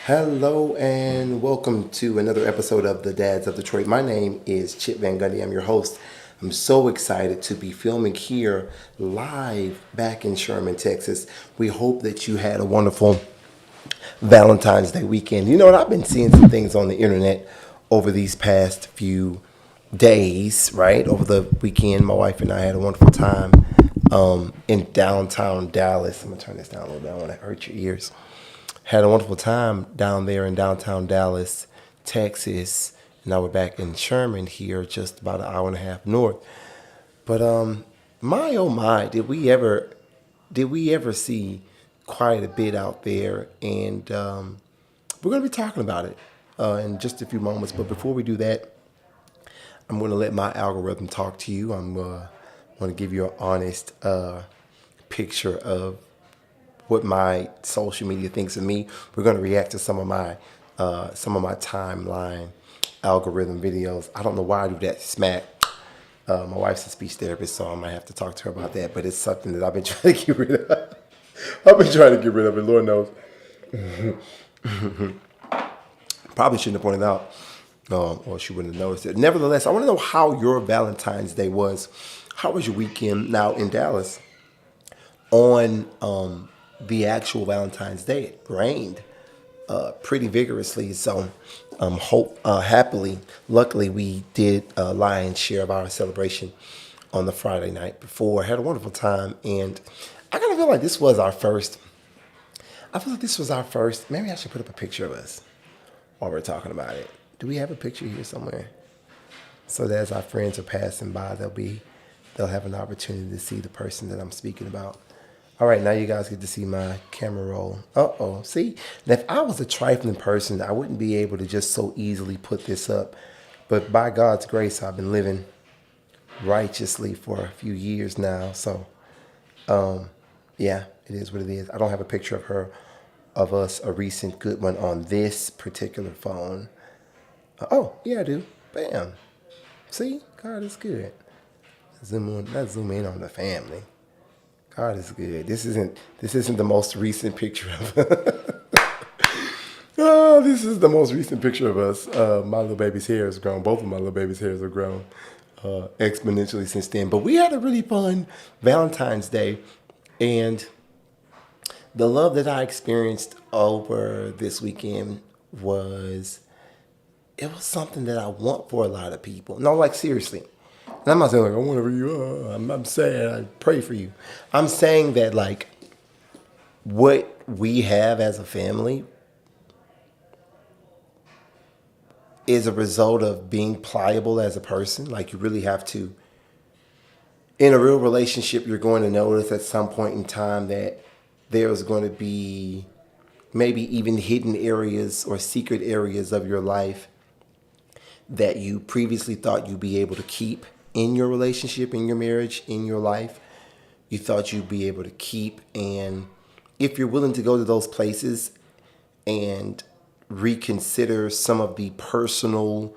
Hello and welcome to another episode of The Dads of Detroit. My name is Chip Van Gundy. I'm your host. I'm so excited to be filming here live back in Sherman, Texas. We hope that you had a wonderful Valentine's Day weekend. You know what? I've been seeing some things on the internet over these past few days, right? Over the weekend, my wife and I had a wonderful time in downtown Dallas. I'm going to turn this down a little bit. I don't want to hurt your ears. Had a wonderful time down there in downtown Dallas, Texas. And now we're back in Sherman here, just about an hour and a half north. But my oh my, did we ever see quite a bit out there? And we're going to be talking about it in just a few moments. But before we do that, I'm going to let my algorithm talk to you. I'm going to give you an honest picture of what my social media thinks of me. We're going to react to some of my timeline algorithm videos. I don't know why I do that smack. My wife's a speech therapist, so I might have to talk to her about that. But it's something that I've been trying to get rid of. I've been trying to get rid of it, Lord knows. Probably shouldn't have pointed out, or she wouldn't have noticed it. Nevertheless, I want to know how your Valentine's Day was. How was your weekend now in Dallas? On the actual Valentine's Day, it rained pretty vigorously. So, luckily, we did a lion's share of our celebration on the Friday night before. Had a wonderful time, and I kind of feel like this was our first. I feel like this was our first. Maybe I should put up a picture of us while we're talking about it. Do we have a picture here somewhere? So that as our friends are passing by, they'll have an opportunity to see the person that I'm speaking about. All right, now you guys get to see my camera roll. Uh-oh, see? Now, if I was a trifling person, I wouldn't be able to just so easily put this up. But by God's grace, I've been living righteously for a few years now. So, yeah, it is what it is. I don't have a picture of us, a recent good one on this particular phone. Oh, yeah, I do. Bam. See? God is good. Let's zoom in on the family. God is good. This isn't the most recent picture of Oh, this is the most recent picture of us. My little baby's hair has grown. Both of my little baby's hairs have grown exponentially since then. But we had a really fun Valentine's Day, and the love that I experienced over this weekend was something that I want for a lot of people. No, like seriously. And I'm not saying like I want for you. I'm saying I pray for you. I'm saying that like what we have as a family is a result of being pliable as a person. Like you really have to, in a real relationship, you're going to notice at some point in time that there's going to be maybe even hidden areas or secret areas of your life that you previously thought you'd be able to keep in your relationship, in your marriage, in your life. You thought you'd be able to keep. And if you're willing to go to those places and reconsider some of the personal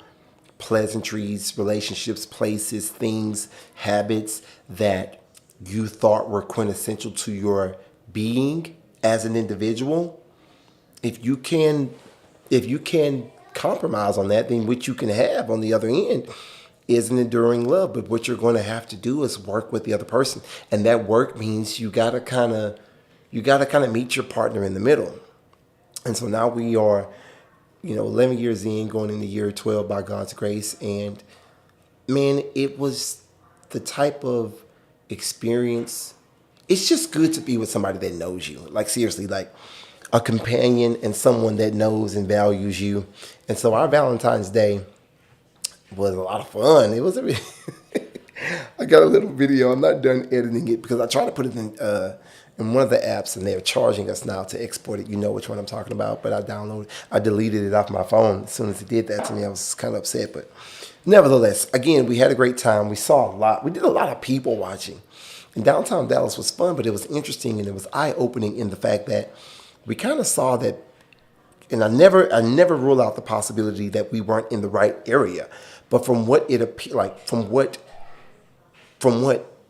pleasantries, relationships, places, things, habits that you thought were quintessential to your being as an individual, if you can compromise on that, then what you can have on the other end is an enduring love. But what you're going to have to do is work with the other person, and that work means you gotta kind of meet your partner in the middle. And so now we are, 11 years in, going into year 12 by God's grace, and man, it was the type of experience. It's just good to be with somebody that knows you. Like seriously, like a companion and someone that knows and values you. And so our Valentine's Day was a lot of fun. It was I got a little video. I'm not done editing it because I tried to put it in one of the apps, and they're charging us now to export it. You know which one I'm talking about. But I deleted it off my phone as soon as it did that to me. I was kind of upset, but nevertheless, again, we had a great time. We saw a lot. We did a lot of people watching. And downtown Dallas was fun, but it was interesting and it was eye-opening in the fact that we kind of saw that, and I never rule out the possibility that we weren't in the right area. But from what it appeared like, from what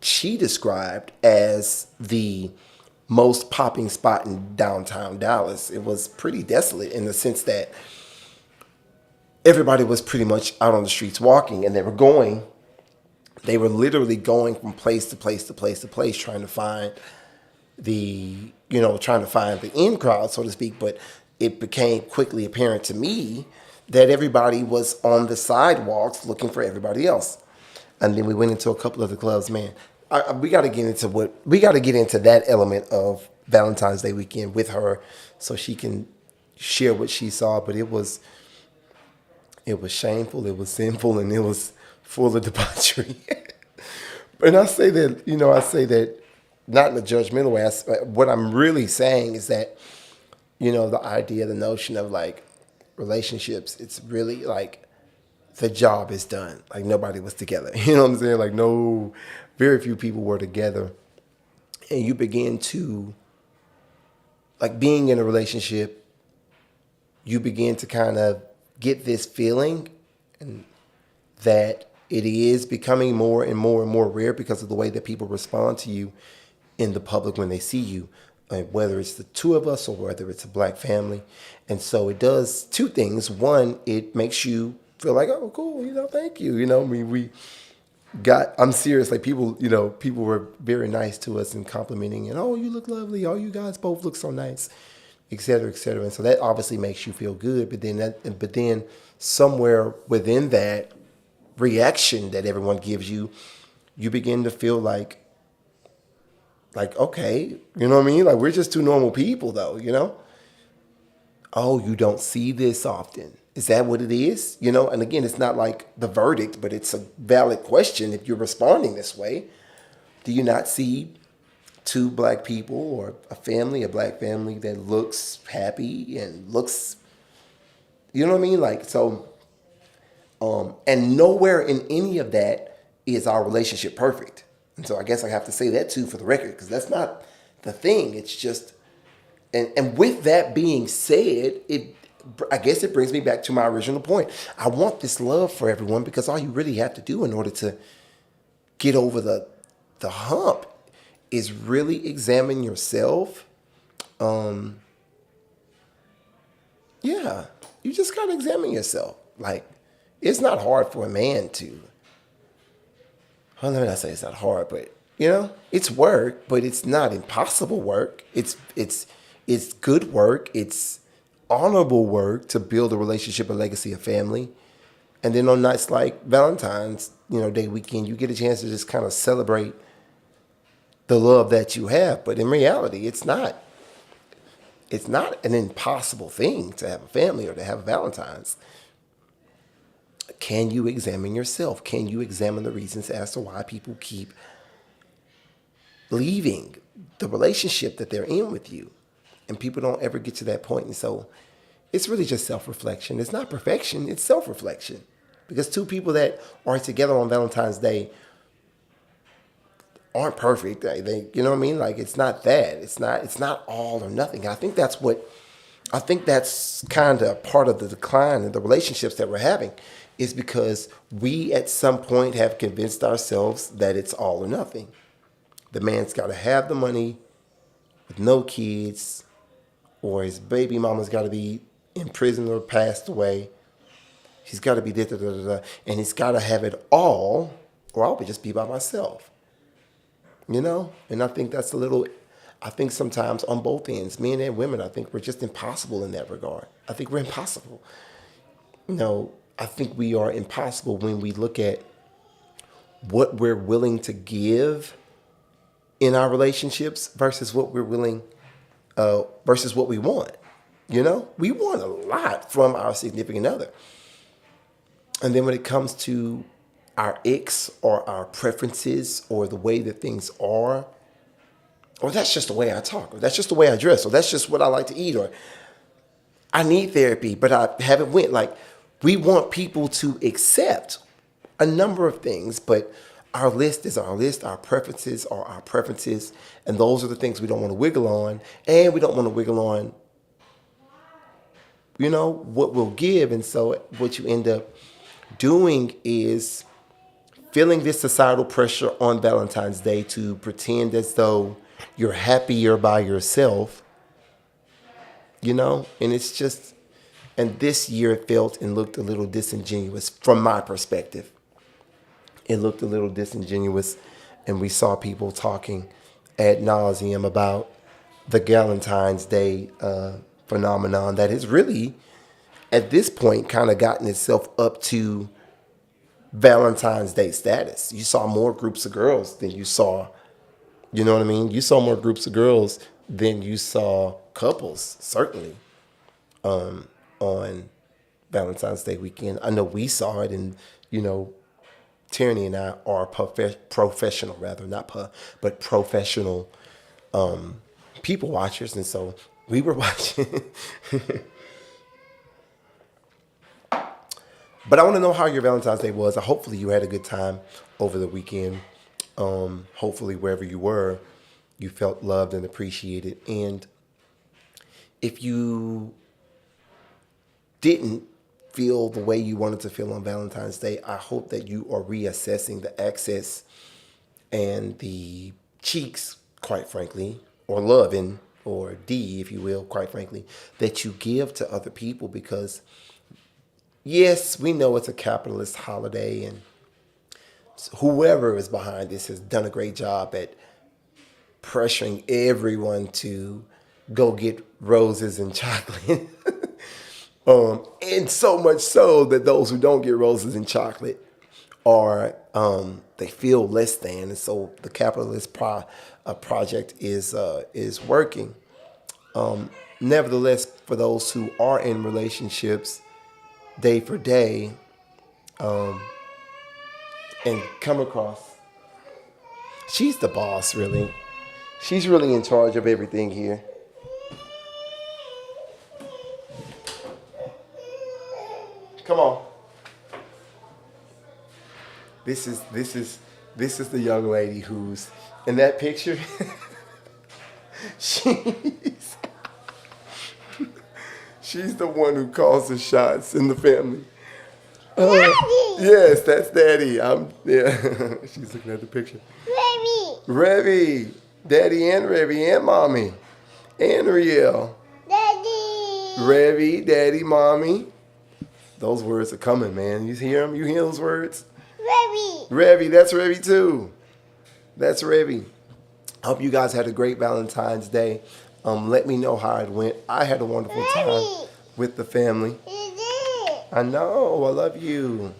she described as the most popping spot in downtown Dallas. It was pretty desolate in the sense that everybody was pretty much out on the streets walking, and they were literally going from place to place to place to place trying to find the in crowd, so to speak. But it became quickly apparent to me that everybody was on the sidewalks looking for everybody else. And then we went into a couple of the clubs. Man, we got to get into that element of Valentine's Day weekend with her, so she can share what she saw. But it was shameful, it was sinful, and it was full of debauchery. And I say that not in a judgmental way. What I'm really saying is that, the idea, the notion of like relationships, it's really like the job is done. Like nobody was together. You know what I'm saying? Like no, very few people were together. And you begin to, like being in a relationship, you begin to kind of get this feeling and that it is becoming more and more and more rare because of the way that people respond to you in the public when they see you, whether it's the two of us or whether it's a black family. And so it does two things. One, it makes you feel like, oh, cool, thank you. I'm serious, like people were very nice to us and complimenting and, oh, you look lovely. Oh, you guys both look so nice, et cetera, et cetera. And so that obviously makes you feel good. But then somewhere within that reaction that everyone gives you, you begin to feel like, okay, you know what I mean? Like we're just two normal people though, Oh, you don't see this often. Is that what it is? And again, it's not like the verdict, but it's a valid question if you're responding this way. Do you not see two black people or a black family that looks happy and looks, you know what I mean? Like, so, and nowhere in any of that is our relationship perfect. And so I guess I have to say that too for the record, because that's not the thing. It's just, and with that being said, I guess it brings me back to my original point. I want this love for everyone because all you really have to do in order to get over the hump is really examine yourself. Yeah, you just gotta examine yourself. Like, it's not hard for a man to. Well, let me not say it's not hard, but it's work, but it's not impossible work. It's good work. It's honorable work to build a relationship, a legacy, a family. And then on nights like Valentine's, Day weekend, you get a chance to just kind of celebrate the love that you have. But in reality, it's not an impossible thing to have a family or to have a Valentine's. Can you examine yourself? Can you examine the reasons as to why people keep leaving the relationship that they're in with you? And people don't ever get to that point. And so it's really just self-reflection. It's not perfection, it's self-reflection. Because two people that are together on Valentine's Day aren't perfect. They you know what I mean? Like it's not that. It's not all or nothing. I think that's kind of part of the decline in the relationships that we're having, is because we at some point have convinced ourselves that it's all or nothing. The man's got to have the money with no kids, or his baby mama's got to be in prison or passed away. He's got to be and he's got to have it all, or I'll just be by myself. And I think I think sometimes on both ends, men and women, I think we're just impossible in that regard. I think we're impossible. I think we are impossible when we look at what we're willing to give in our relationships versus what we're willing, versus what we want. We want a lot from our significant other. And then when it comes to our icks or our preferences or the way that things are, or that's just the way I talk, or that's just the way I dress, or that's just what I like to eat, or I need therapy, but I haven't went. Like, we want people to accept a number of things, but our list is our list, our preferences are our preferences, and those are the things we don't want to wiggle on, and we don't want to wiggle on, what we'll give. And so what you end up doing is feeling this societal pressure on Valentine's Day to pretend as though you're happier by yourself, you know? And it's just, and this year it felt and looked a little disingenuous from my perspective. It looked a little disingenuous, and we saw people talking ad nauseum about the Valentine's Day phenomenon that has really, at this point, kind of gotten itself up to Valentine's Day status. You saw more groups of girls than you saw, you know what I mean? You saw more groups of girls than you saw couples, certainly, on Valentine's Day weekend. I know we saw it, and, you know, Tierney and I are professional, rather, not but professional people watchers. And so we were watching. But I want to know how your Valentine's Day was. Hopefully you had a good time over the weekend. Hopefully wherever you were, you felt loved and appreciated. And if you didn't feel the way you wanted to feel on Valentine's Day, I hope that you are reassessing the access and the cheeks, quite frankly, or loving, or D, if you will, quite frankly, that you give to other people. Because yes, we know it's a capitalist holiday, and whoever is behind this has done a great job at pressuring everyone to go get roses and chocolate. And so much so that those who don't get roses and chocolate are, they feel less than. And so the capitalist project is working. Nevertheless, for those who are in relationships day for day, and come across, she's the boss, really. She's really in charge of everything here. Come on. This is the young lady who's in that picture. she's the one who calls the shots in the family. Daddy. Yes, that's Daddy. Yeah. She's looking at the picture. Revy. Daddy and Revy and Mommy. And Riel. Daddy. Revy, Daddy, Mommy. Those words are coming, man. You hear them? You hear those words? Revy, that's Revy too. That's Revy. I hope you guys had a great Valentine's Day. Let me know how it went. I had a wonderful time with the family. I know. I love you.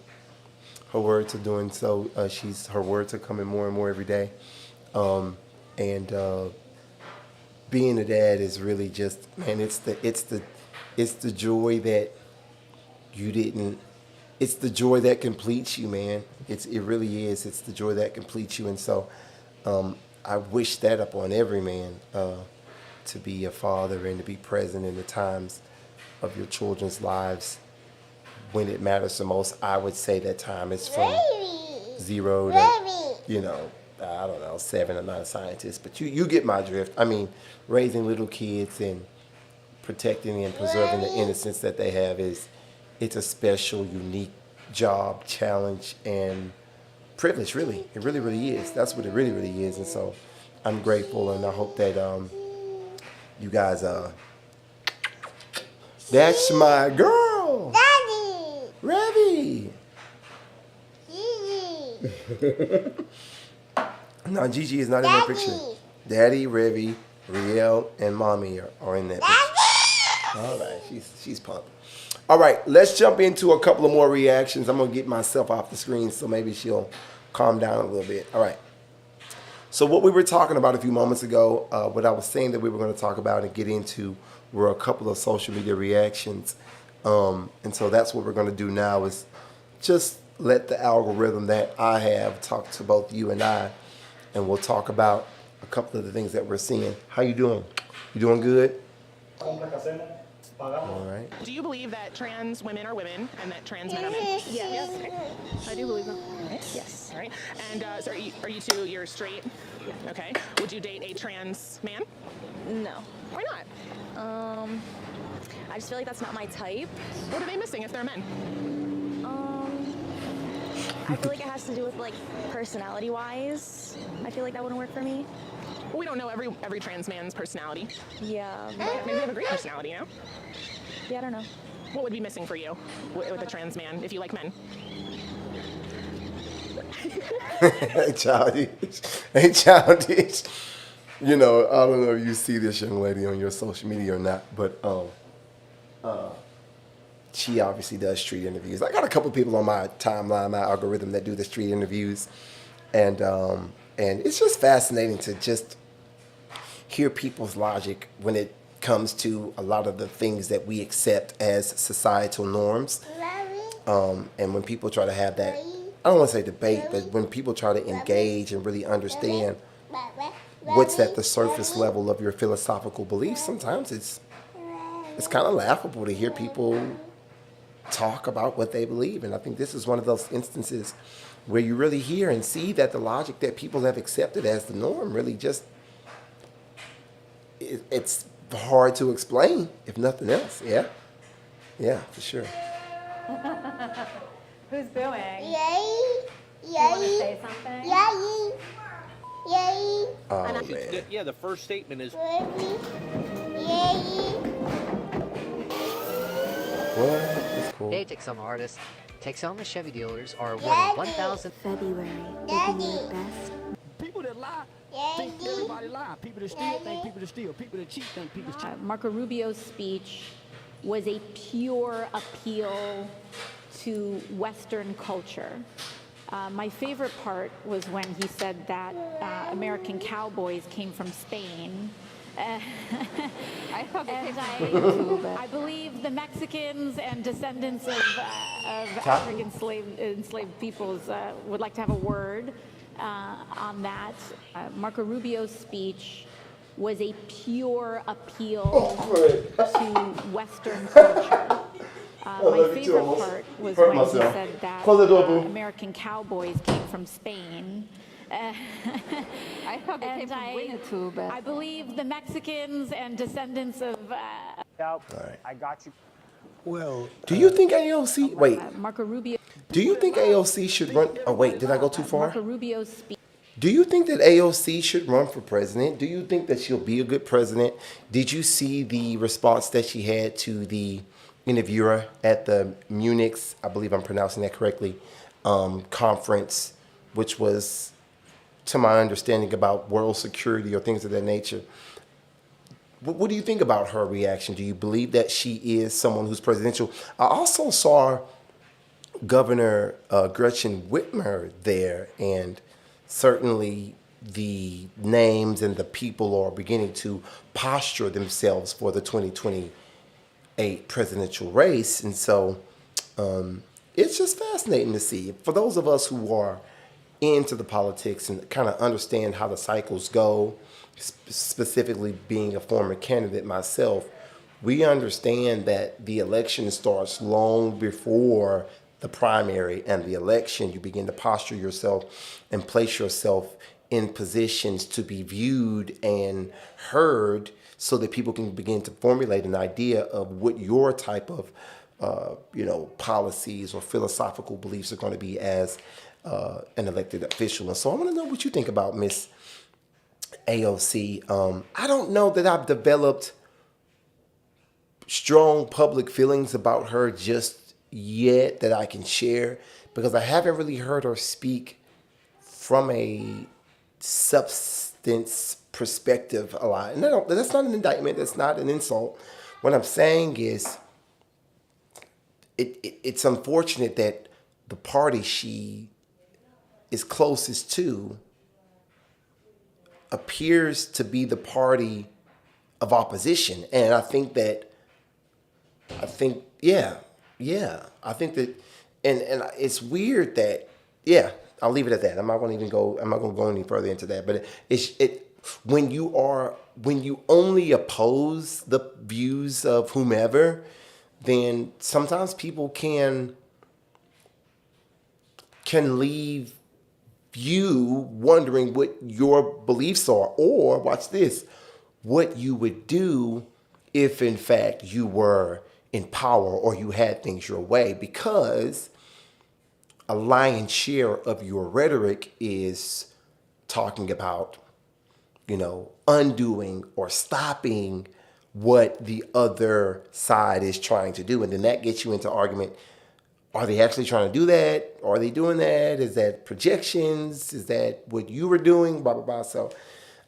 Her words are doing so. Her words are coming more and more every day. And being a dad is really just, man. It's the joy that you didn't. It's the joy that completes you, man. It really is. It's the joy that completes you. And so I wish that upon every man, to be a father and to be present in the times of your children's lives when it matters the most. I would say that time is from 0 to, I don't know, 7. I'm not a scientist, but you get my drift. I mean, raising little kids and protecting and preserving the innocence that they have it's a special, unique job, challenge, and privilege, really. It really, really is. That's what it really, really is. And so I'm grateful, and I hope that you guys, that's my girl. Daddy. Revy. Gigi. No, Gigi is not in that picture. Daddy, Revy, Riel, and Mommy are in that picture. All right, she's pumped. All right, let's jump into a couple of more reactions. I'm going to get myself off the screen so maybe she'll calm down a little bit. All right. So what we were talking about a few moments ago, what I was saying that we were going to talk about and get into were a couple of social media reactions. And so that's what we're going to do now is just let the algorithm that I have talk to both you and I, and we'll talk about a couple of the things that we're seeing. How you doing? You doing good? All right. Do you believe that trans women are women and that trans men are men? Yes. Okay. I do believe that. All right. Yes. All right. And so are you two, you're straight? Yeah. Okay. Would you date a trans man? No. Why not? I just feel like that's not my type. What are they missing if they're men? I feel like it has to do with, like, personality-wise. I feel like that wouldn't work for me. Well, we don't know every trans man's personality. Yeah. Maybe they have a great personality, you know? Yeah, I don't know. What would be missing for you with a trans man if you like men? Hey, childish. Hey, childish. You know, I don't know if you see this young lady on your social media or not, but she obviously does street interviews. I got a couple people on my timeline, my algorithm that do the street interviews, and it's just fascinating to just hear people's logic when it comes to a lot of the things that we accept as societal norms. And when people try to have that, I don't want to say debate, but when people try to engage and really understand what's at the surface level of your philosophical beliefs, sometimes it's kind of laughable to hear people talk about what they believe. And I think this is one of those instances where you really hear and see that the logic that people have accepted as the norm really just, it's hard to explain, if nothing else. Yeah, for sure. Who's booing? Yay! You want to Yay! say something? Yay! Yay! Oh, man. Yeah, the first statement is Yay! What? It's cool. They take some artists, take some Chevy dealers are Daddy. awarded 1,000. February will be Daddy. your best. People that lie think Daddy. everybody lie. People that steal think people that steal. People that cheat think people cheat. Marco Rubio's speech was a pure appeal to Western culture. My favorite part was when he said that American cowboys came from Spain. I thought they came And from Spain too, but I believe the Mexicans and descendants of African enslaved peoples would like to have a word on that. Marco Rubio's speech was a pure appeal to Western culture. My love you too, favorite almost. part was Hurt when myself. he said that Close the door, boo. American cowboys came from Spain. I thought they came And from Winnetou, but I believe the Mexicans and descendants of I got you. Well, Do you think AOC, wait, Marco Rubio. do you think AOC should run, oh wait, did I go too far? Marco Rubio's speech. Do you think that AOC should run for president? Do you think that she'll be a good president? Did you see the response that she had to the interviewer at the Munich's, I believe I'm pronouncing that correctly, conference, which was, to my understanding, about world security or things of that nature? What do you think about her reaction? Do you believe that she is someone who's presidential? I also saw Governor Gretchen Whitmer there, and certainly the names and the people are beginning to posture themselves for the 2028 presidential race. And so it's just fascinating to see. For those of us who are into the politics and kind of understand how the cycles go, specifically being a former candidate myself, we understand that the election starts long before the primary and the election. You begin to posture yourself and place yourself in positions to be viewed and heard so that people can begin to formulate an idea of what your type of policies or philosophical beliefs are going to be as an elected official. And so I want to know what you think about Miss AOC. I don't know that I've developed strong public feelings about her just yet that I can share, because I haven't really heard her speak from a substance perspective a lot. And that's not an indictment. That's not an insult. What I'm saying is it's unfortunate that the party she is closest to appears to be the party of opposition. And I think that, and it's weird that, I'll leave it at that. I'm not going to go any further into that. But when you only oppose the views of whomever, then sometimes people can leave you wondering what your beliefs are, or watch this, what you would do if in fact you were in power or you had things your way, because a lion's share of your rhetoric is talking about undoing or stopping what the other side is trying to do. And then that gets you into argument. Are they actually trying to do that? Are they doing that? Is that projections? Is that what you were doing? Blah, blah, blah. So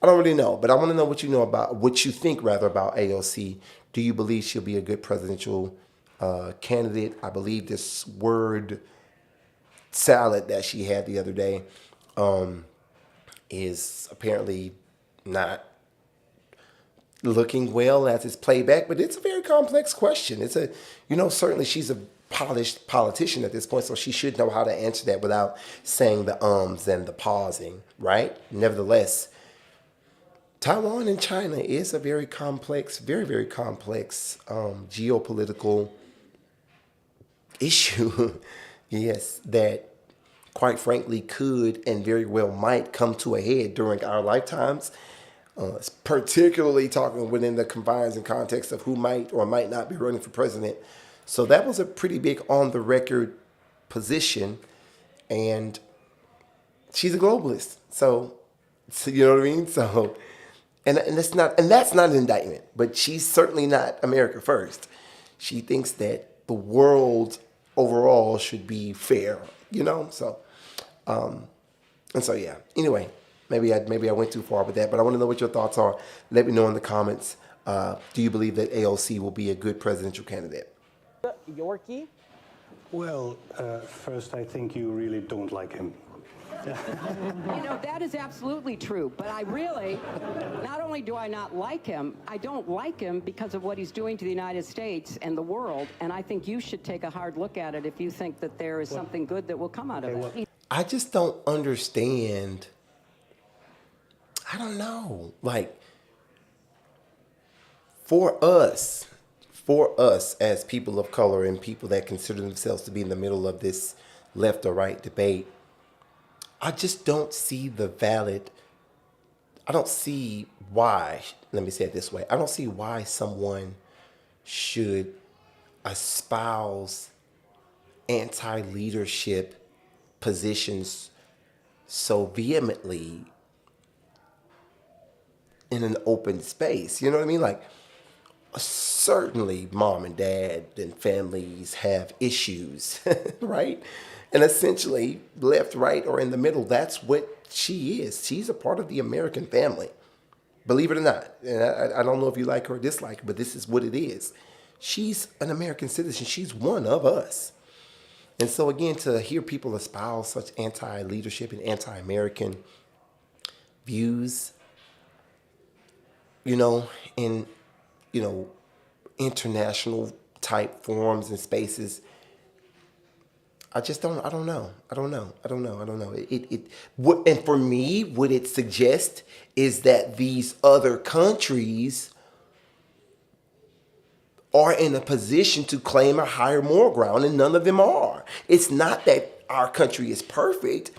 I don't really know, but I want to know what you know about, what you think rather about AOC. Do you believe she'll be a good presidential candidate? I believe this word salad that she had the other day is apparently not looking well as it's played back, but it's a very complex question. It's a, certainly she's a polished politician at this point, so she should know how to answer that without saying the ums and the pausing, right? Nevertheless, Taiwan and China is a very complex, very, very complex geopolitical issue, yes, that quite frankly could and very well might come to a head during our lifetimes, particularly talking within the confines and context of who might or might not be running for president. So that was a pretty big on the record position, and she's a globalist. So you know what I mean? So and that's not an indictment, but she's certainly not America first. She thinks that the world overall should be fair, So and so yeah. Anyway, maybe I went too far with that, but I want to know what your thoughts are. Let me know in the comments. Do you believe that AOC will be a good presidential candidate? Yorkie? Well, first, I think you really don't like him. That is absolutely true. But I really, not only do I not like him, I don't like him because of what he's doing to the United States and the world. And I think you should take a hard look at it if you think that there is something good that will come out of it. I just don't understand. I don't know. Like, for us as people of color and people that consider themselves to be in the middle of this left or right debate, I just don't see I don't see why, let me say it this way, I don't see why someone should espouse anti-leadership positions so vehemently in an open space. You know what I mean? Like, certainly mom and dad and families have issues, right? And essentially, left, right, or in the middle, that's what she is. She's a part of the American family, believe it or not. And I don't know if you like her or dislike her, but this is what it is. She's an American citizen. She's one of us. And so again, to hear people espouse such anti-leadership and anti-American views, in, international type forums and spaces, I don't know. And for me, what it suggests is that these other countries are in a position to claim a higher moral ground, and none of them are. It's not that our country is perfect,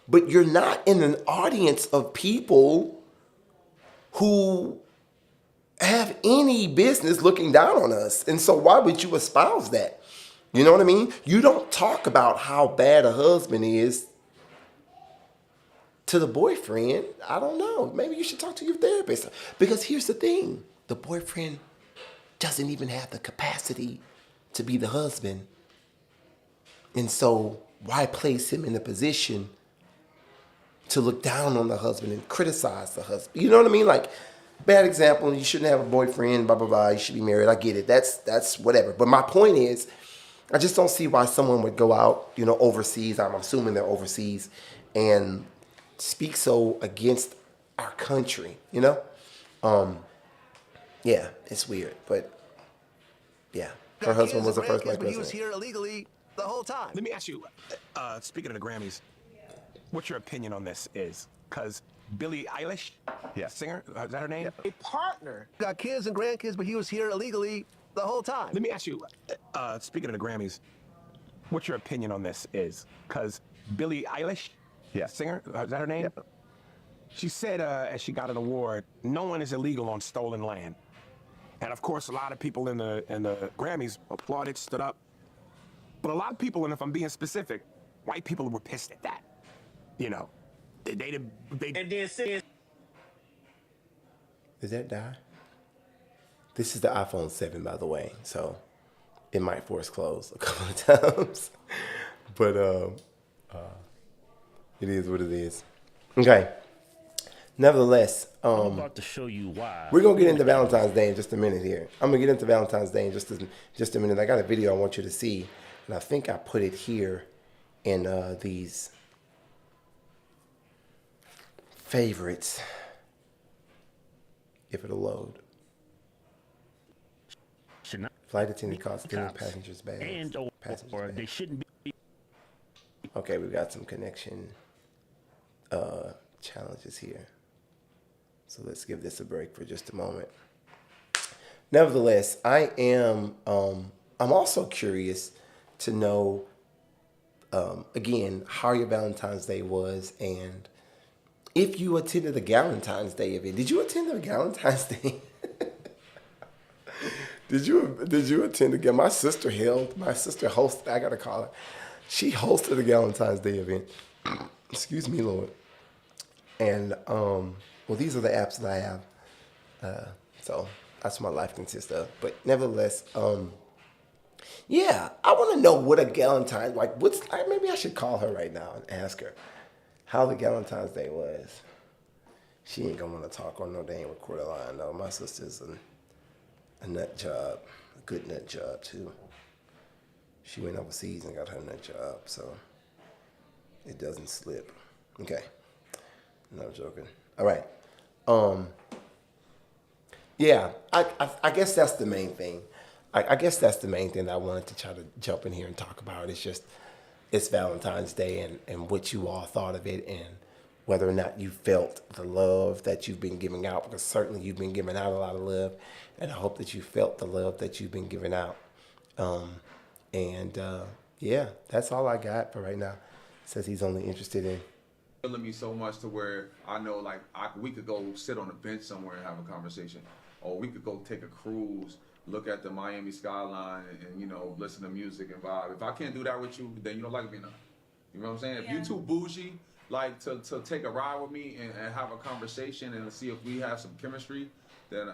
but you're not in an audience of people who have any business looking down on us. And so why would you espouse that? You know what I mean? You don't talk about how bad a husband is to the boyfriend. I don't know. Maybe you should talk to your therapist. Because here's the thing. The boyfriend doesn't even have the capacity to be the husband. And so why place him in a position to look down on the husband and criticize the husband? You know what I mean? Like, bad example, you shouldn't have a boyfriend, blah, blah, blah, you should be married. I get it. That's whatever. But my point is, I just don't see why someone would go out, overseas, I'm assuming they're overseas, and speak so against our country, Yeah, it's weird, but yeah. Her husband was the first black president. He was here illegally the whole time. Let me ask you, speaking of the Grammys, what your opinion on this is? Because Billie Eilish, singer, is that her name? A partner. Got kids and grandkids, but he was here illegally the whole time. Let me ask you, speaking of the Grammys, what your opinion on this is? Because Billie Eilish, singer, is that her name? She said as she got an award, no one is illegal on stolen land. And of course, a lot of people in the Grammys applauded, stood up. But a lot of people, and if I'm being specific, white people were pissed at that. They Did that die? This is the iPhone 7, by the way, so it might force close a couple of times. But it is what it is. Okay. Nevertheless, I'm about to show you why. we're gonna get into Valentine's Day in just a minute here. I'm gonna get into Valentine's Day in just a minute. I got a video I want you to see, and I think I put it here in these favorites. If it'll load. Should not Flight attendant caught stealing cops. passengers' bags. And or they shouldn't be. Okay, we've got some connection challenges here. So let's give this a break for just a moment. Nevertheless, I'm also curious to know, again, how your Valentine's Day was and if you attended the Galentine's Day event. Did you attend the Galentine's Day? Did you attend again? My sister hosted, I gotta call her. She hosted a Galentine's Day event. Excuse me, Lord. And well, these are the apps that I have. So that's what my life consists of. But nevertheless, yeah, I want to know what a Galentine, maybe I should call her right now and ask her how the Galentine's Day was. She ain't gonna want to talk on no dang recorded line though. My sister's a nut job, a good nut job too. She went overseas and got her nut job, so it doesn't slip. Okay, no, I'm joking. All right. Yeah, I guess that's the main thing. I guess that's the main thing that I wanted to try to jump in here and talk about. It's Valentine's Day and what you all thought of it and whether or not you felt the love that you've been giving out, because certainly you've been giving out a lot of love, and I hope that you felt the love that you've been giving out. Yeah, that's all I got for right now. Says he's only interested in. Feeling me so much to where I know like we could go sit on a bench somewhere and have a conversation, or we could go take a cruise, look at the Miami skyline, and listen to music and vibe. If I can't do that with you, then you don't like me enough. You know what I'm saying? Yeah. If you too bougie, like to take a ride with me and have a conversation and see if we have some chemistry, then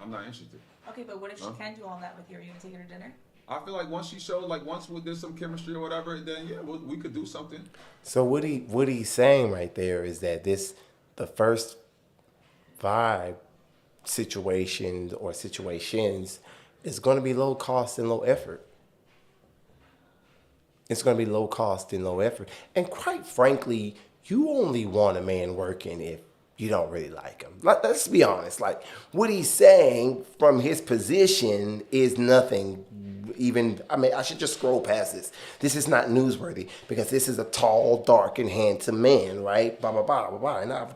I'm not interested. Okay, but what if she can do all that with you? Are you gonna take her to dinner? I feel like once she showed, once there's some chemistry or whatever, then yeah, we could do something. So what he's saying right there is that the first 5 situations or situations is going to be low cost and low effort. It's going to be low cost and low effort. And quite frankly, you only want a man working if you don't really like him. Let's be honest. What he's saying from his position is nothing. I should just scroll past this. This is not newsworthy because this is a tall, dark, and handsome man, right? Blah, blah, blah, blah, blah. And I've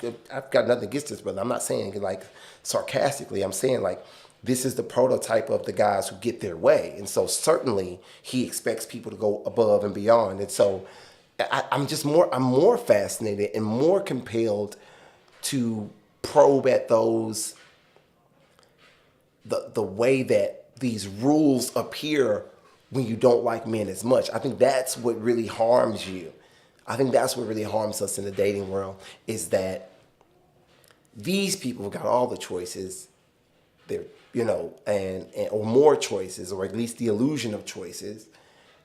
got nothing against this brother. I'm not saying it sarcastically. I'm saying this is the prototype of the guys who get their way. And so certainly he expects people to go above and beyond. And so I'm more fascinated and more compelled to probe at those, the way that these rules appear when you don't like men as much. I think that's what really harms you. I think that's what really harms us in the dating world, is that these people have got all the choices. They're, or more choices, or at least the illusion of choices.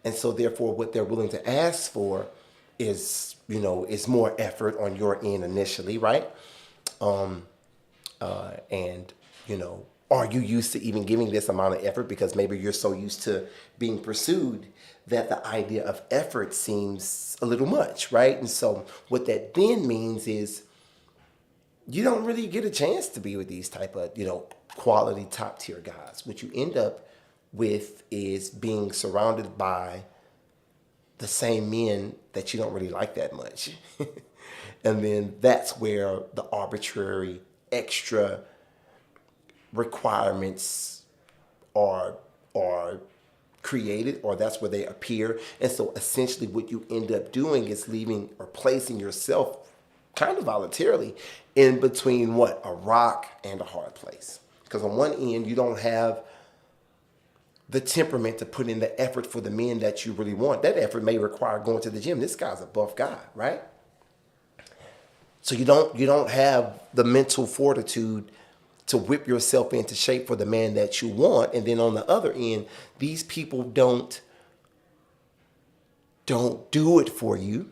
And so therefore what they're willing to ask for is, is more effort on your end initially, right? Are you used to even giving this amount of effort because maybe you're so used to being pursued that the idea of effort seems a little much, right? And so what that then means is you don't really get a chance to be with these type of, quality top tier guys. What you end up with is being surrounded by the same men that you don't really like that much. And then that's where the arbitrary extra requirements are created, or that's where they appear. And so essentially what you end up doing is leaving or placing yourself kind of voluntarily in between a rock and a hard place. Because on one end, you don't have the temperament to put in the effort for the men that you really want. That effort may require going to the gym. This guy's a buff guy, right? So you don't have the mental fortitude to whip yourself into shape for the man that you want. And then on the other end, these people don't do it for you.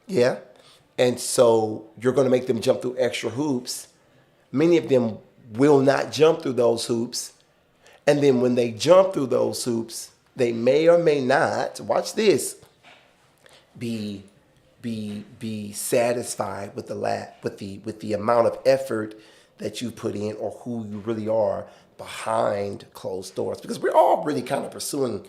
Yeah. And so you're going to make them jump through extra hoops. Many of them will not jump through those hoops. And then when they jump through those hoops, they may or may not, watch this, be satisfied with the amount of effort that you put in or who you really are behind closed doors. Because we're all really kind of pursuing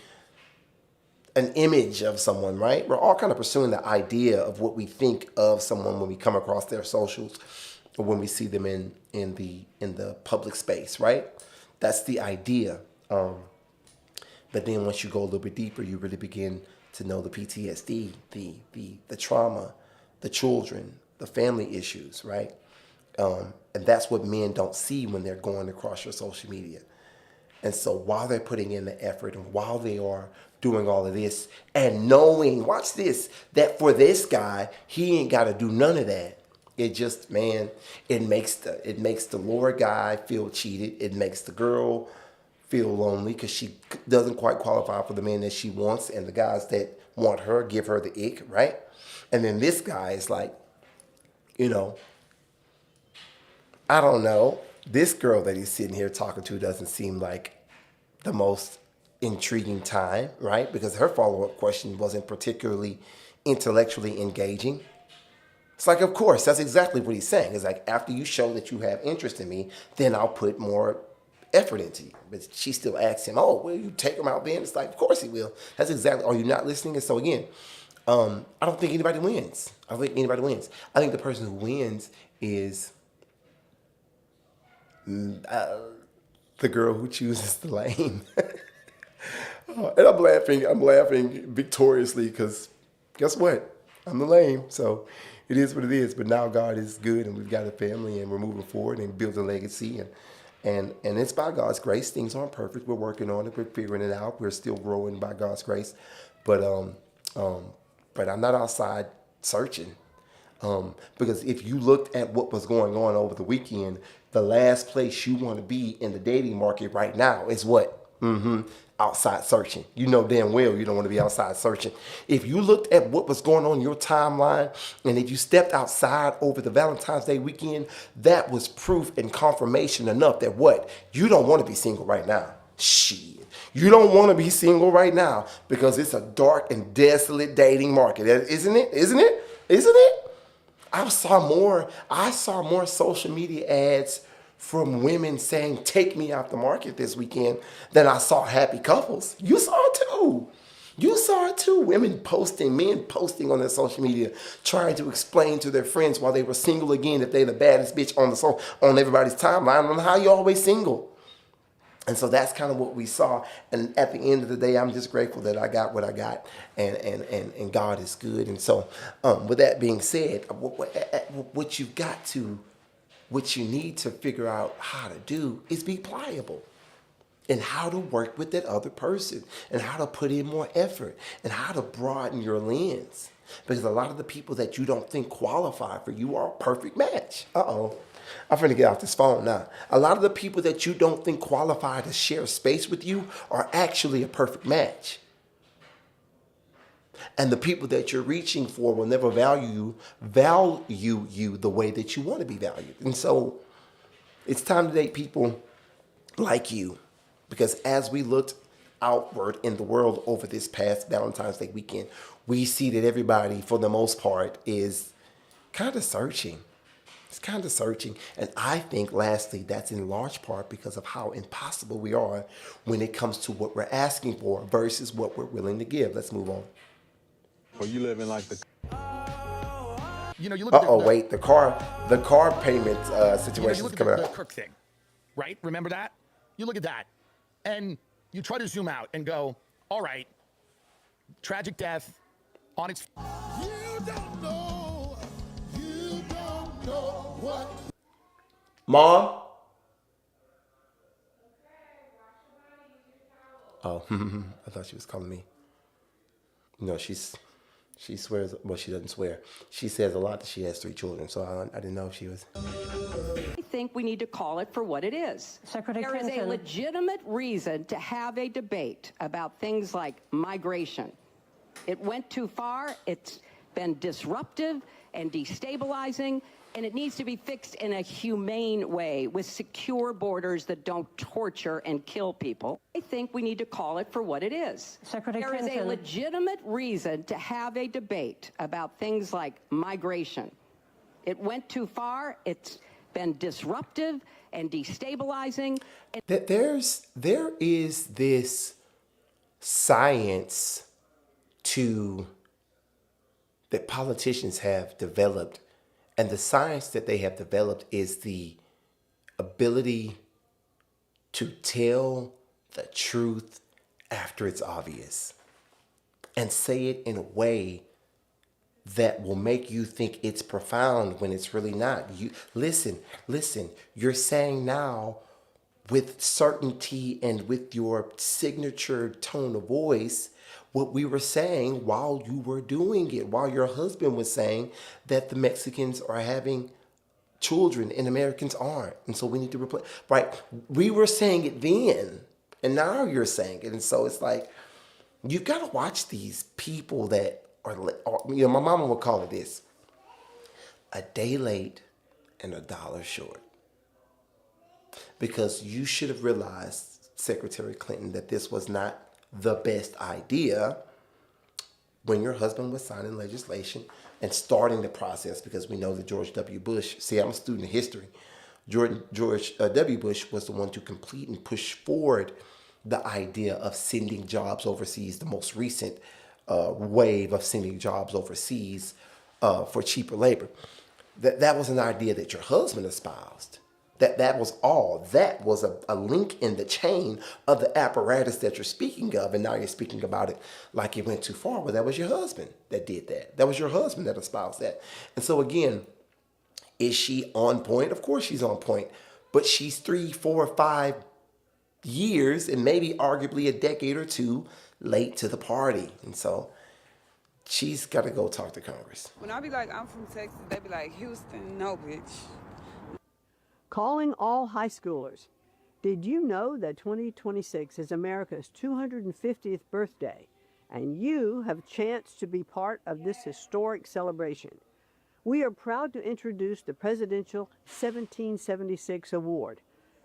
an image of someone, right? We're all kind of pursuing the idea of what we think of someone when we come across their socials or when we see them in the public space, right? That's the idea. But then once you go a little bit deeper, you really begin to know the PTSD, the trauma, the children, the family issues, right? And that's what men don't see when they're going across your social media. And so while they're putting in the effort and while they are doing all of this and knowing, watch this, that for this guy, he ain't got to do none of that. It just, man, it makes the lower guy feel cheated. It makes the girl feel lonely because she doesn't quite qualify for the man that she wants. And the guys that want her give her the ick, right? And then this guy is like, you know, I don't know. This girl that he's sitting here talking to doesn't seem like the most intriguing time, right? Because her follow-up question wasn't particularly intellectually engaging. It's like, of course, that's exactly what he's saying. It's like, after you show that you have interest in me, then I'll put more effort into you. But she still asks him, oh, will you take him out then? It's like, of course he will. That's exactly, are you not listening? And so again, I don't think anybody wins. I think the person who wins is the girl who chooses the lane. And I'm laughing victoriously because guess what? I'm the lame. So it is what it is. But now God is good and we've got a family and we're moving forward and building a legacy. And it's by God's grace. Things aren't perfect. We're working on it. We're figuring it out. We're still growing by God's grace. But I'm not outside searching. Because if you looked at what was going on over the weekend, the last place you want to be in the dating market right now is what? Outside searching. You know damn well you don't want to be outside searching. If you looked at what was going on in your timeline, and if you stepped outside over the Valentine's Day weekend, that was proof and confirmation enough that what? You don't want to be single right now. Shit. You don't want to be single right now because it's a dark and desolate dating market. Isn't it? I saw more social media ads from women saying, take me off the market this weekend than I saw happy couples. You saw it too. Women posting, men posting on their social media, trying to explain to their friends while they were single again that they're the baddest bitch on everybody's timeline on how you always single. And so that's kind of what we saw. And at the end of the day, I'm just grateful that I got what I got, and God is good. And so with that being said, what you need to figure out how to do is be pliable and how to work with that other person and how to put in more effort and how to broaden your lens. Because a lot of the people that you don't think qualify for you are a perfect match. I'm finna get off this phone now. A lot of the people that you don't think qualify to share space with you are actually a perfect match. And the people that you're reaching for will never value you the way that you want to be valued. And so it's time to date people like you. Because as we looked outward in the world over this past Valentine's Day weekend, we see that everybody, for the most part, is kind of searching. It's kind of searching. And I think, lastly, that's in large part because of how impossible we are when it comes to what we're asking for versus what we're willing to give. Let's move on. Or you live in like the... You know, you look at wait, the car payment situation is coming up. up. The Kirk thing, right? Remember that? You look at that, and you try to zoom out and go, all right, tragic death on its... You don't know what... Mom? Oh, I thought she was calling me. No, she swears, well, she doesn't swear. She says a lot that she has 3 children, so I didn't know if she was... think we need to call it for what it is. There is a legitimate reason to have a debate about things like migration. It went too far, it's been disruptive and destabilizing, and it needs to be fixed in a humane way with secure borders that don't torture and kill people. I think we need to call it for what it is. There is a legitimate reason to have a debate about things like migration. It went too far, it's been disruptive and destabilizing. There is this science that politicians have developed, and the science that they have developed is the ability to tell the truth after it's obvious and say it in a way that will make you think it's profound when it's really not. You listen, you're saying now with certainty and with your signature tone of voice what we were saying while you were doing it, while your husband was saying that the Mexicans are having children and Americans aren't. And so we need to replace, right? We were saying it then, and now you're saying it. And so it's like, you've got to watch these people that are, my mama would call it this: a day late and a dollar short. Because you should have realized, Secretary Clinton, that this was not the best idea when your husband was signing legislation and starting the process, because we know that George W. Bush, see, I'm a student of history, George W. Bush was the one to complete and push forward the idea of sending jobs overseas, the most recent wave of sending jobs overseas for cheaper labor. That was an idea that your husband espoused. That was all. That was a link in the chain of the apparatus that you're speaking of, and now you're speaking about it like it went too far. Well, that was your husband that did that. That was your husband that espoused that. And so again, is she on point? Of course she's on point, but she's 3, 4, 5 years and maybe arguably a decade or two late to the party. And so she's got to go talk to Congress. When I be like, I'm from Texas, they be like, Houston, no, bitch. Calling all high schoolers. Did you know that 2026 is America's 250th birthday, and you have a chance to be part of this historic celebration? We are proud to introduce the Presidential 1776 Award,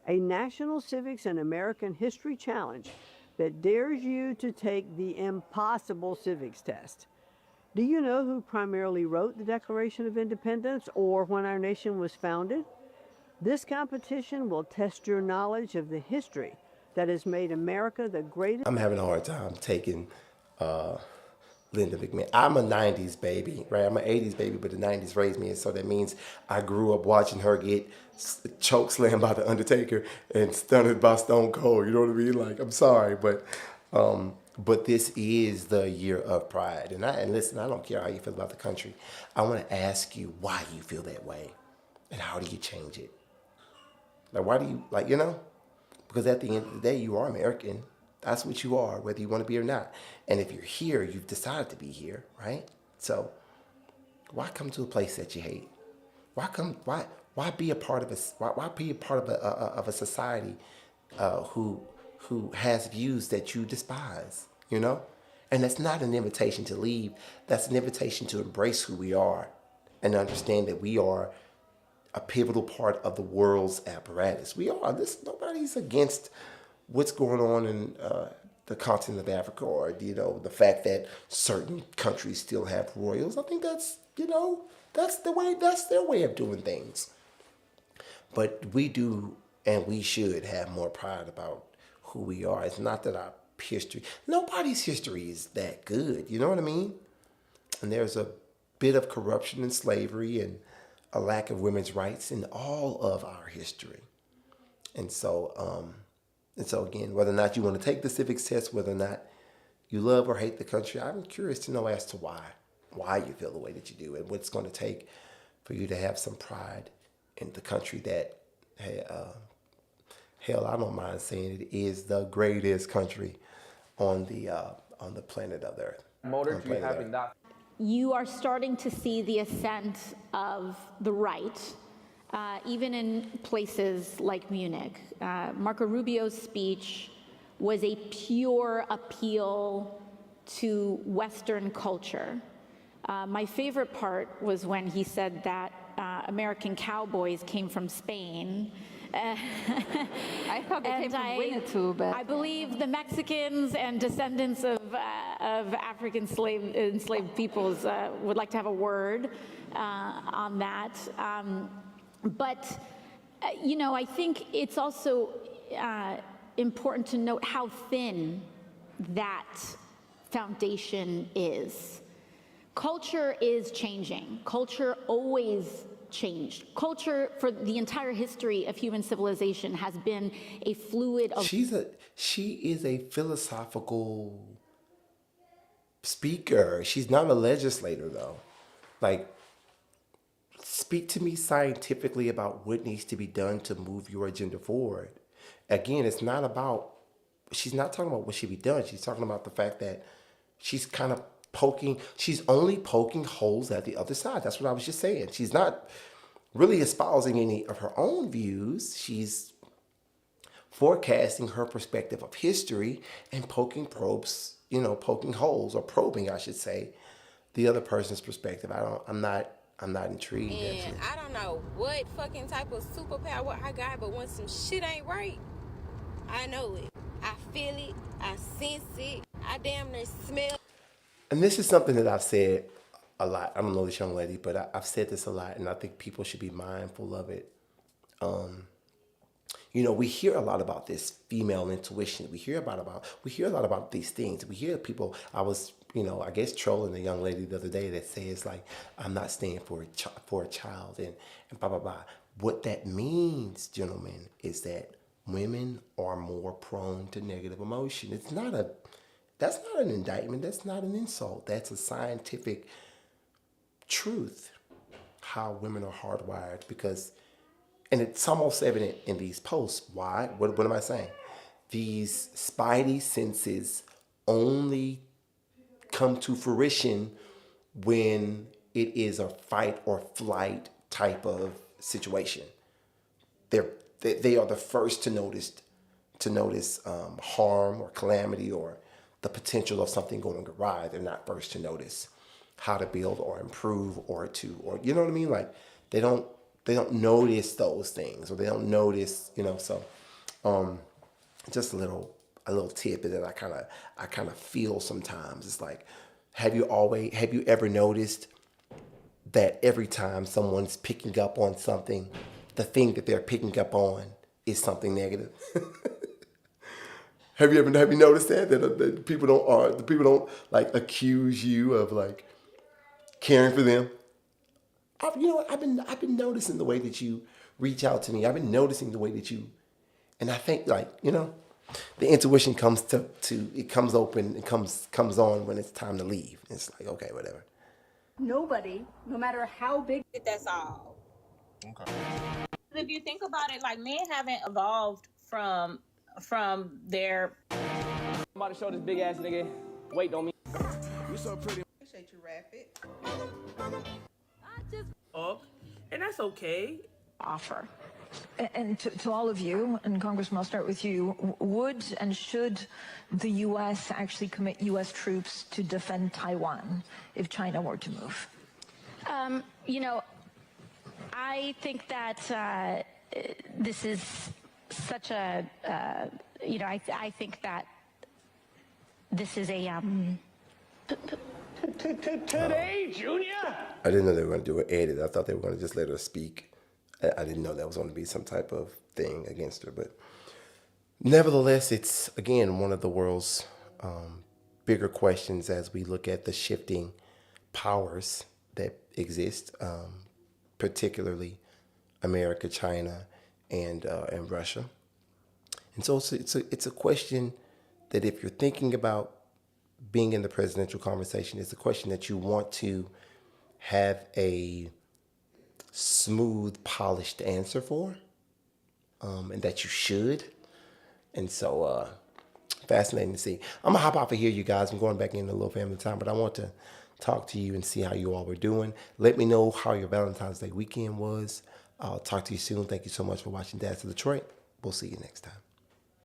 a National Civics and American History Challenge that dares you to take the impossible civics test. Do you know who primarily wrote the Declaration of Independence or when our nation was founded? This competition will test your knowledge of the history that has made America the greatest. I'm having a hard time taking Linda McMahon. I'm a 90s baby, right? I'm an 80s baby, but the 90s raised me. And so that means I grew up watching her get choke slammed by The Undertaker and stunned by Stone Cold. You know what I mean? Like, I'm sorry, but this is the year of pride. And listen, I don't care how you feel about the country. I want to ask you why you feel that way and how do you change it? Like, why do you, like, you know? Because at the end of the day, you are American. That's what you are, whether you want to be or not. And if you're here, you've decided to be here, right? So why come to a place that you hate? Why be a part of a society who has views that you despise, you know? And that's not an invitation to leave. That's an invitation to embrace who we are and understand that we are a pivotal part of the world's apparatus. We are. Nobody's against what's going on in the continent of Africa, or the fact that certain countries still have royals. I think that's that's their way of doing things. But we do, and we should have more pride about who we are. It's not that our history, nobody's history is that good. You know what I mean? And there's a bit of corruption and slavery and a lack of women's rights in all of our history. And so again, whether or not you want to take the civics test, whether or not you love or hate the country, I'm curious to know as to why you feel the way that you do and what it's going to take for you to have some pride in the country that, hell, I don't mind saying it is the greatest country on the planet of the Earth. Motor do you have in that? You are starting to see the ascent of the right even in places like Munich. Marco Rubio's speech was a pure appeal to Western culture. My favorite part was when he said that American cowboys came from Spain. I thought they came from Winnetou, but I believe the Mexicans and descendants of African enslaved peoples would like to have a word on that. But you know, I think it's also important to note how thin that foundation is. Culture is changing. Culture always changed. Culture for the entire history of human civilization has been a fluid of... She is a philosophical speaker. She's not a legislator though. Like, speak to me scientifically about what needs to be done to move your agenda forward. Again, it's not about, she's not talking about what should be done. She's talking about the fact that she's kind of she's only poking holes at the other side. That's what I was just saying. She's not really espousing any of her own views. She's forecasting her perspective of history and poking holes, or probing, I should say, the other person's perspective. I'm not intrigued. And I don't know what fucking type of superpower I got, but when some shit ain't right, I know it. I feel it. I sense it. I damn near smell. And this is something that I've said a lot. I don't know this young lady, but I've said this a lot, and I think people should be mindful of it. We hear a lot about this female intuition. We hear a lot about these things. We hear people. I was, I guess trolling a young lady the other day that says like, I'm not staying for a child and blah blah blah. What that means, gentlemen, is that women are more prone to negative emotion. That's not an indictment. That's not an insult. That's a scientific truth, how women are hardwired, and it's almost evident in these posts. Why? What am I saying? These spidey senses only come to fruition when it is a fight or flight type of situation. They are the first to notice harm or calamity or the potential of something going awry. They're not first to notice how to build or improve or you know what I mean? Like they don't notice those things, or they don't notice, so just a little tip that I kind of feel sometimes. It's like, have you ever noticed that every time someone's picking up on something, the thing that they're picking up on is something negative? Have you noticed that people don't like accuse you of like caring for them? I've been noticing the way that you reach out to me. I've been noticing the way that you, and I think the intuition comes it comes open and comes on when it's time to leave. It's like, okay, whatever. Nobody, no matter how big, that's all. Okay. If you think about it, like, men haven't evolved from their... I'm about to show this big ass nigga weight on me. You so pretty. Appreciate you, Rapid. I just Up, and that's okay. Offer. And to all of you, and Congressman, I'll start with you, would and should the U.S. actually commit U.S. troops to defend Taiwan if China were to move? I think that this is such a, I think that this is a... Today, Junior? I didn't know they were going to do an edit. I thought they were going to just let her speak. I didn't know that was going to be some type of thing against her. But nevertheless, it's, again, one of the world's bigger questions as we look at the shifting powers that exist, particularly America, China, and Russia. And so it's a question that if you're thinking about being in the presidential conversation, it's a question that you want to have a smooth, polished answer for, and that you should. And so fascinating to see. I'm gonna hop off of here, you guys. I'm going back into a little family time, but I want to talk to you and see how you all were doing. Let me know how your Valentine's Day weekend was. I'll talk to you soon. Thank you so much for watching Dads of Detroit. We'll see you next time.